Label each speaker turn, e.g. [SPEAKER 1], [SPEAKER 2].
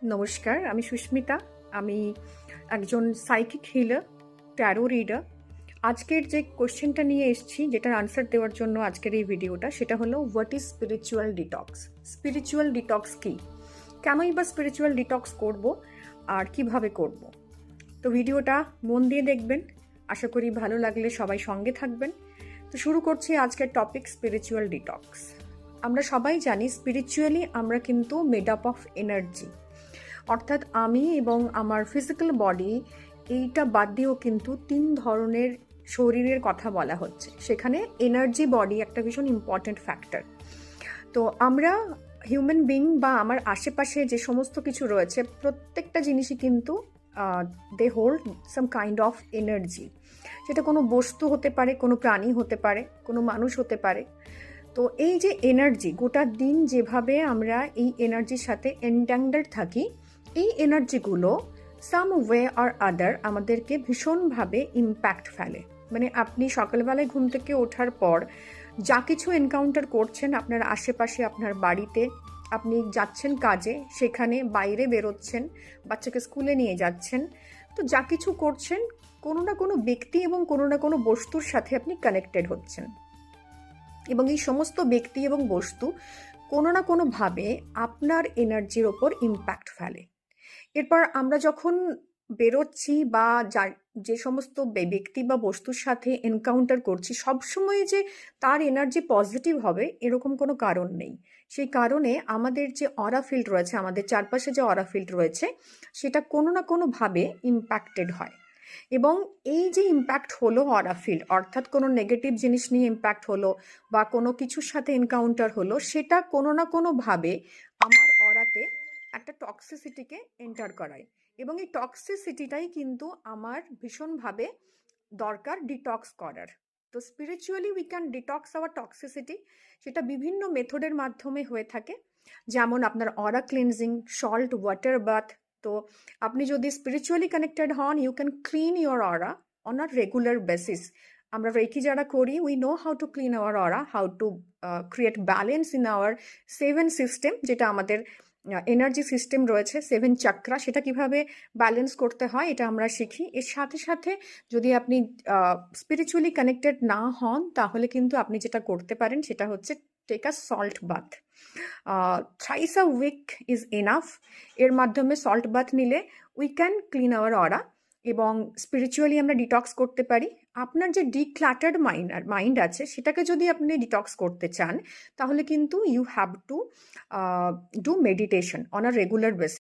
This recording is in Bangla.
[SPEAKER 1] নমস্কার, আমি সুস্মিতা। আমি একজন সাইকিক হিলার, ট্যারো রিডার। আজকের যে কোশ্চেনটা নিয়ে এসেছি, যেটার আনসার দেওয়ার জন্য আজকের এই ভিডিওটা, সেটা হলো what is spiritual detox. Spiritual detox কি, কেনই বা স্পিরিচুয়াল ডিটক্স করব, আর কিভাবে করব। তো ভিডিওটা মন দিয়ে দেখবেন, আশা করি ভালো লাগলে সবাই সঙ্গে থাকবেন। তো শুরু করছি আজকের টপিক, স্পিরিচুয়াল ডিটক্স। আমরা সবাই জানি স্পিরিচুয়ালি আমরা কিন্তু মেড আপ অফ এনার্জি, অর্থাৎ আমি এবং আমার ফিজিক্যাল বডি, এইটা বাদ দিয়েও কিন্তু 3 ধরনের শরীরের কথা বলা হচ্ছে। সেখানে এনার্জি বডি একটা ভীষণ ইম্পর্ট্যান্ট ফ্যাক্টর। তো আমরা হিউম্যান বিং বা আমার আশেপাশে যে সমস্ত কিছু রয়েছে, প্রত্যেকটা জিনিসই কিন্তু they hold some kind of energy. সেটা কোনো বস্তু হতে পারে, কোনো প্রাণী হতে পারে, কোনো মানুষ হতে পারে। তো এই যে এনার্জি, গোটা দিন যেভাবে আমরা এই এনার্জির সাথে এনট্যাঙ্গলড থাকি, এই এনার্জিগুলো সাম ওয়ে আর আদার আমাদেরকে ভীষণভাবে ইম্প্যাক্ট ফেলে। মানে আপনি সকালবেলায় ঘুম থেকে ওঠার পর যা কিছু এনকাউন্টার করছেন আপনার আশেপাশে, আপনার বাড়িতে, আপনি যাচ্ছেন কাজে, সেখানে বাইরে বেরোচ্ছেন, বাচ্চাকে স্কুলে নিয়ে যাচ্ছেন, তো যা কিছু করছেন কোনো না কোনো ব্যক্তি এবং কোনো না কোনো বস্তুর সাথে আপনি কানেক্টেড হচ্ছেন। এবং এই সমস্ত ব্যক্তি এবং বস্তু কোনো না কোনোভাবে আপনার এনার্জির ওপর ইম্প্যাক্ট ফেলে। এরপর আমরা যখন বেরোচ্ছি বা যে সমস্ত ব্যক্তি বা বস্তুর সাথে এনকাউন্টার করছি, সবসময় যে তার এনার্জি পজিটিভ হবে এরকম কোনো কারণ নেই। সেই কারণে আমাদের যে অরা ফিল্ড রয়েছে, আমাদের চারপাশে যে অরা ফিল্ড রয়েছে, সেটা কোনো না কোনোভাবে ইম্প্যাক্টেড হয়। এবং এই যে ইম্প্যাক্ট হলো অরা ফিল্ড, অর্থাৎ কোনো নেগেটিভ জিনিস নিয়ে ইম্প্যাক্ট হলো বা কোনো কিছুর সাথে এনকাউন্টার হলো, সেটা কোনো না কোনোভাবে আমার অরাতে একটা টক্সিসিটিকে এন্টার করায়। এবং এই টক্সিসিটিটাই কিন্তু আমার ভীষণভাবে দরকার ডিটক্স করার। তো spiritually we can detox our toxicity. সেটা বিভিন্ন মেথডের মাধ্যমে হয়ে থাকে, যেমন আপনার aura cleansing, salt water bath. তো আপনি যদি স্পিরিচুয়ালি কানেক্টেড হন, you can clean your aura on a regular basis. আমরা রেকি যারা করি, we know how to clean our aura, how to create balance in our 7 system, যেটা আমাদের এনার্জি সিস্টেম রয়েছে, 7 চাক্রা, সেটা কিভাবে ব্যালেন্স করতে হয় এটা আমরা শিখি। এর সাথে সাথে যদি আপনি স্পিরিচুয়ালি কানেক্টেড না হন, তাহলে কিন্তু আপনি যেটা করতে পারেন সেটা হচ্ছে take a salt bath. Thrice a week is enough. এর মাধ্যমে সল্ট বাথ নিলে we can clean our aura এবং স্পিরিচুয়ালি আমরা ডিটক্স করতে পারি। আপনার যে ডিক্লাটার্ড মাইন্ড আছে, সেটাকে যদি আপনি ডিটক্স করতে চান, তাহলে কিন্তু you have to do meditation on a regular basis.